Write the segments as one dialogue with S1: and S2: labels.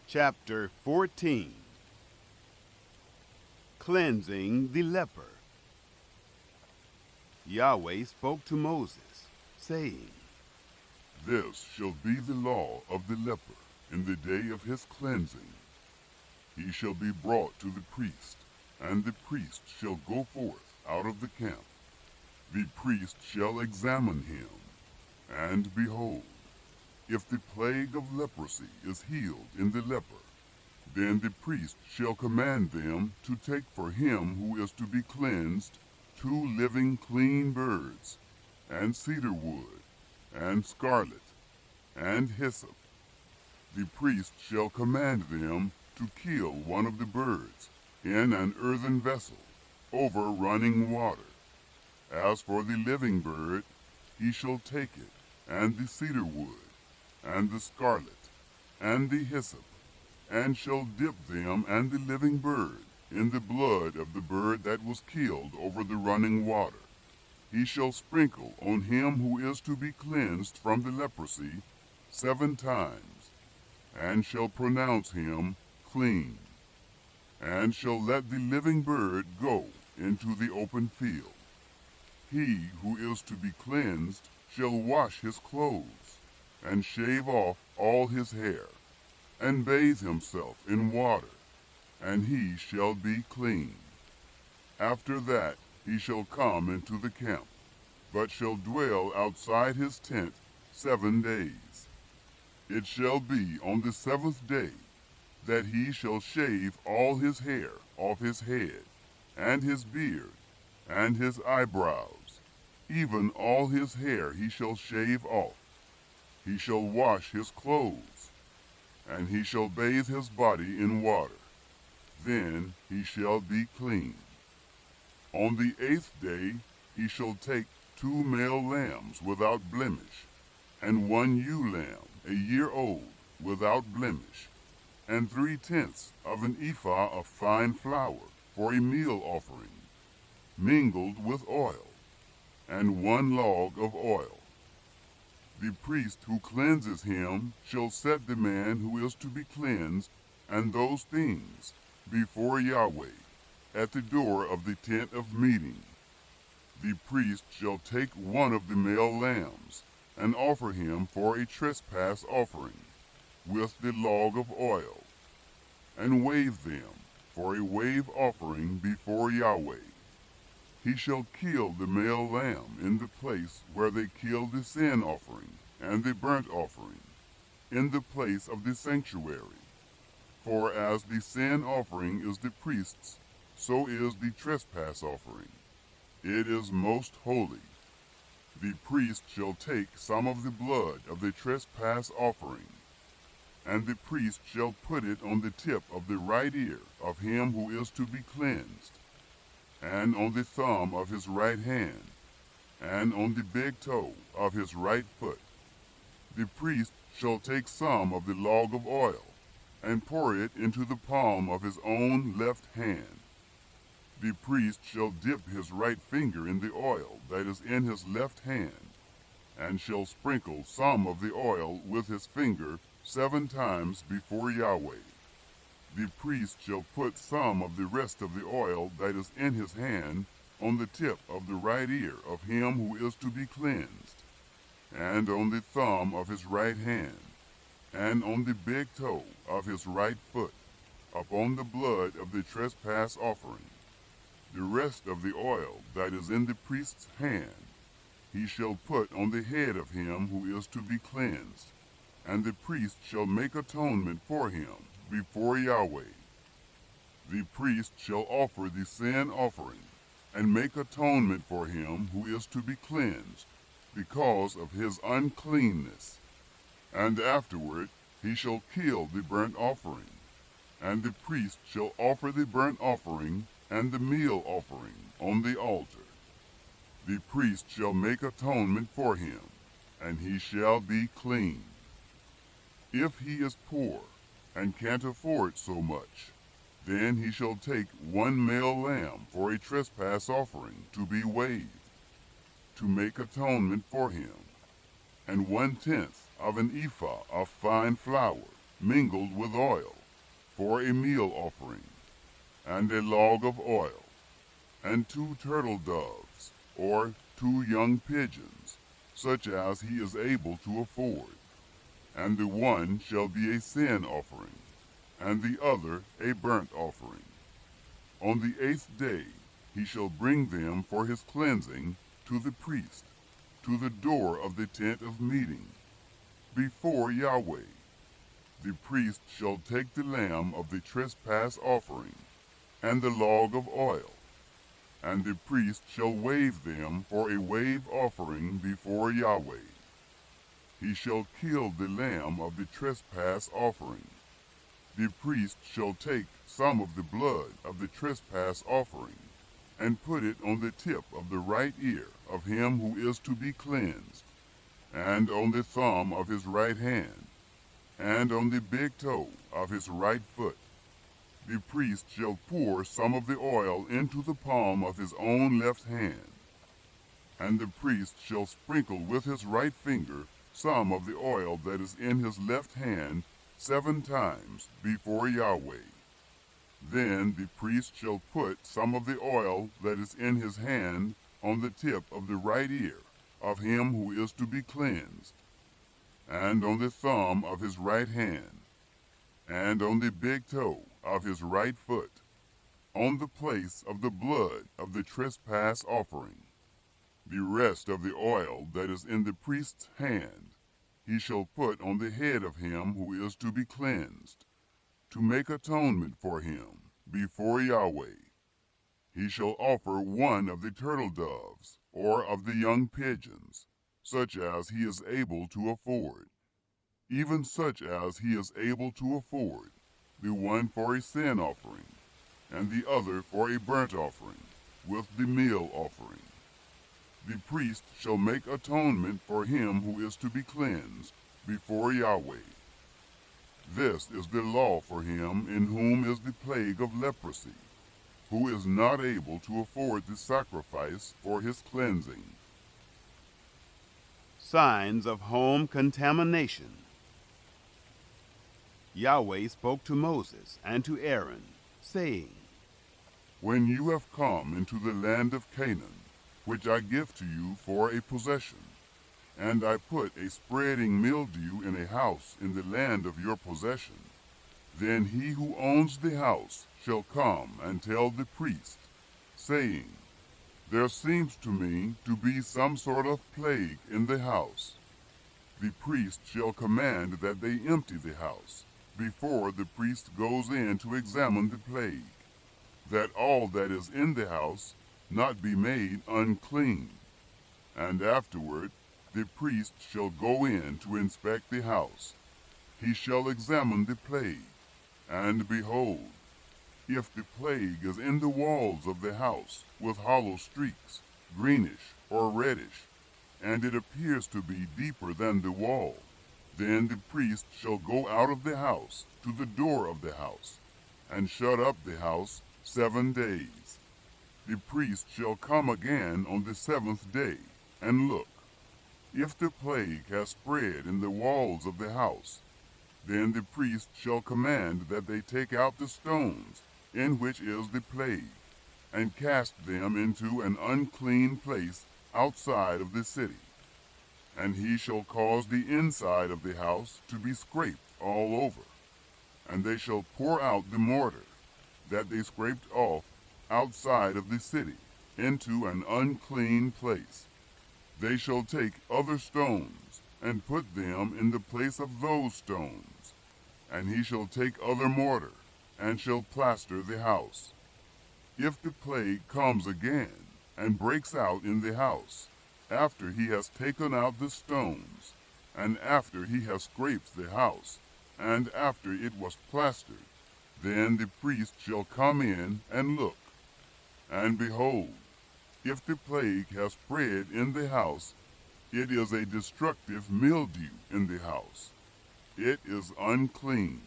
S1: Chapter 14. Cleansing the leper. Yahweh spoke to Moses, saying,
S2: This shall be the law of the leper in the day of his cleansing. He shall be brought to the priest, and the priest shall go forth out of the camp. The priest shall examine him, and behold, if the plague of leprosy is healed in the leper, then the priest shall command them to take for him who is to be cleansed 2 living clean birds, and cedar wood, and scarlet, and hyssop. The priest shall command them to kill one of the birds in an earthen vessel over running water. As for the living bird, he shall take it, and the cedar wood, and the scarlet, and the hyssop, and shall dip them and the living bird in the blood of the bird that was killed over the running water. He shall sprinkle on him who is to be cleansed from the leprosy 7 times, and shall pronounce him clean, and shall let the living bird go into the open field. He who is to be cleansed shall wash his clothes, and shave off all his hair, and bathe himself in water, and he shall be clean. After that he shall come into the camp, but shall dwell outside his tent 7 days. It shall be on the 7th day that he shall shave all his hair off his head, and his beard, and his eyebrows, even all his hair he shall shave off. He shall wash his clothes, and he shall bathe his body in water. Then he shall be clean. On the 8th day he shall take 2 male lambs without blemish, and 1 ewe lamb a year old without blemish, and 3/10 of an ephah of fine flour for a meal offering, mingled with oil, and 1 log of oil. The priest who cleanses him shall set the man who is to be cleansed and those things before Yahweh at the door of the tent of meeting. The priest shall take 1 of the male lambs and offer him for a trespass offering with the log of oil, and wave them for a wave offering before Yahweh. He shall kill the male lamb in the place where they kill the sin offering and the burnt offering, in the place of the sanctuary. For as the sin offering is the priest's, so is the trespass offering. It is most holy. The priest shall take some of the blood of the trespass offering, and the priest shall put it on the tip of the right ear of him who is to be cleansed, and on the thumb of his right hand, and on the big toe of his right foot. The priest shall take some of the log of oil, and pour it into the palm of his own left hand. The priest shall dip his right finger in the oil that is in his left hand, and shall sprinkle some of the oil with his finger 7 times before Yahweh. The priest shall put some of the rest of the oil that is in his hand on the tip of the right ear of him who is to be cleansed, and on the thumb of his right hand, and on the big toe of his right foot, upon the blood of the trespass offering. The rest of the oil that is in the priest's hand he shall put on the head of him who is to be cleansed, and the priest shall make atonement for him before Yahweh. The priest shall offer the sin offering, and make atonement for him who is to be cleansed, because of his uncleanness. And afterward he shall kill the burnt offering, and the priest shall offer the burnt offering and the meal offering on the altar. The priest shall make atonement for him, and he shall be clean. If he is poor, and can't afford so much, then he shall take 1 male lamb for a trespass offering to be waved, to make atonement for him, and 1/10 of an ephah of fine flour, mingled with oil, for a meal offering, and a log of oil, and 2 turtle doves, or 2 young pigeons, such as he is able to afford. And the one shall be a sin offering, and the other a burnt offering. On the 8th day he shall bring them for his cleansing to the priest, to the door of the tent of meeting, before Yahweh. The priest shall take the lamb of the trespass offering, and the log of oil, and the priest shall wave them for a wave offering before Yahweh. He shall kill the lamb of the trespass offering. The priest shall take some of the blood of the trespass offering, and put it on the tip of the right ear of him who is to be cleansed, and on the thumb of his right hand, and on the big toe of his right foot. The priest shall pour some of the oil into the palm of his own left hand, and the priest shall sprinkle with his right finger some of the oil that is in his left hand 7 times before Yahweh. Then the priest shall put some of the oil that is in his hand on the tip of the right ear of him who is to be cleansed, and on the thumb of his right hand, and on the big toe of his right foot, on the place of the blood of the trespass offering. The rest of the oil that is in the priest's hand he shall put on the head of him who is to be cleansed, to make atonement for him before Yahweh. He shall offer 1 of the turtle doves, or of the young pigeons, such as he is able to afford, even such as he is able to afford, the one for a sin offering, and the other for a burnt offering, with the meal offering. The priest shall make atonement for him who is to be cleansed before Yahweh. This is the law for him in whom is the plague of leprosy, who is not able to afford the sacrifice for his cleansing.
S1: Signs of home contamination. Yahweh spoke to Moses and to Aaron, saying,
S2: When you have come into the land of Canaan, which I give to you for a possession, and I put a spreading mildew in a house in the land of your possession, then he who owns the house shall come and tell the priest, saying, There seems to me to be some sort of plague in the house. The priest shall command that they empty the house before the priest goes in to examine the plague, that all that is in the house not be made unclean. And afterward the priest shall go in to inspect the house. He shall examine the plague, and behold, if the plague is in the walls of the house with hollow streaks, greenish or reddish, and it appears to be deeper than the wall, then the priest shall go out of the house to the door of the house, and shut up the house 7 days. The priest shall come again on the 7th day, and look. If the plague has spread in the walls of the house, then the priest shall command that they take out the stones in which is the plague, and cast them into an unclean place outside of the city. And he shall cause the inside of the house to be scraped all over, and they shall pour out the mortar that they scraped off outside of the city into an unclean place. They shall take other stones and put them in the place of those stones, and he shall take other mortar and shall plaster the house. If the plague comes again and breaks out in the house, after he has taken out the stones, and after he has scraped the house, and after it was plastered, then the priest shall come in and look. And behold, if the plague has spread in the house, it is a destructive mildew in the house. It is unclean.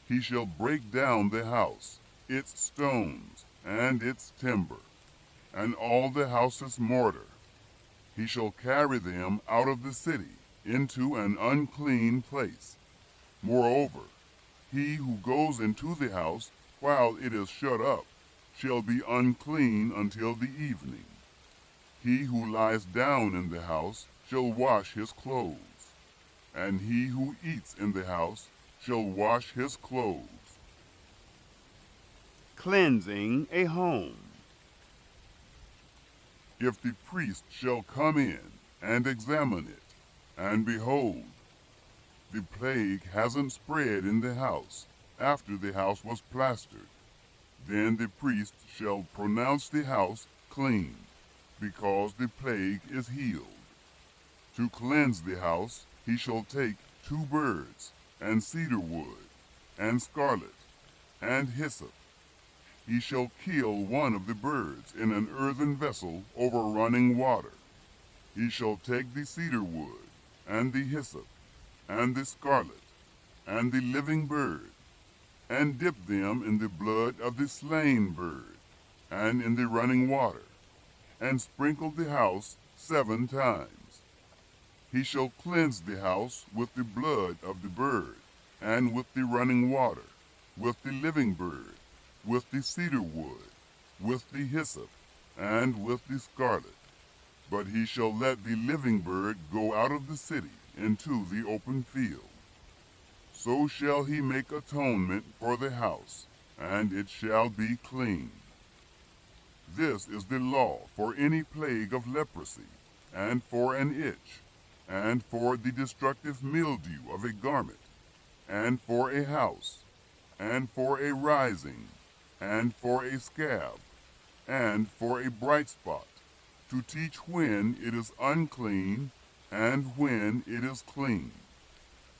S2: He shall break down the house, its stones, and its timber, and all the house's mortar. He shall carry them out of the city into an unclean place. Moreover, he who goes into the house while it is shut up shall be unclean until the evening. He who lies down in the house shall wash his clothes, and he who eats in the house shall wash his clothes.
S1: Cleansing a home.
S2: If the priest shall come in and examine it, and behold, the plague hasn't spread in the house after the house was plastered, then the priest shall pronounce the house clean, because the plague is healed. To cleanse the house he shall take 2 birds, and cedar wood, and scarlet, and hyssop. He shall kill one of the birds in an earthen vessel over running water. He shall take the cedar wood, and the hyssop, and the scarlet, and the living bird, and dip them in the blood of the slain bird, and in the running water, and sprinkle the house 7 times. He shall cleanse the house with the blood of the bird, and with the running water, with the living bird, with the cedar wood, with the hyssop, and with the scarlet. But he shall let the living bird go out of the city into the open field. So shall he make atonement for the house, and it shall be clean. This is the law for any plague of leprosy, and for an itch, and for the destructive mildew of a garment, and for a house, and for a rising, and for a scab, and for a bright spot, to teach when it is unclean and when it is clean.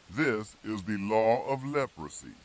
S2: This is the law of leprosy.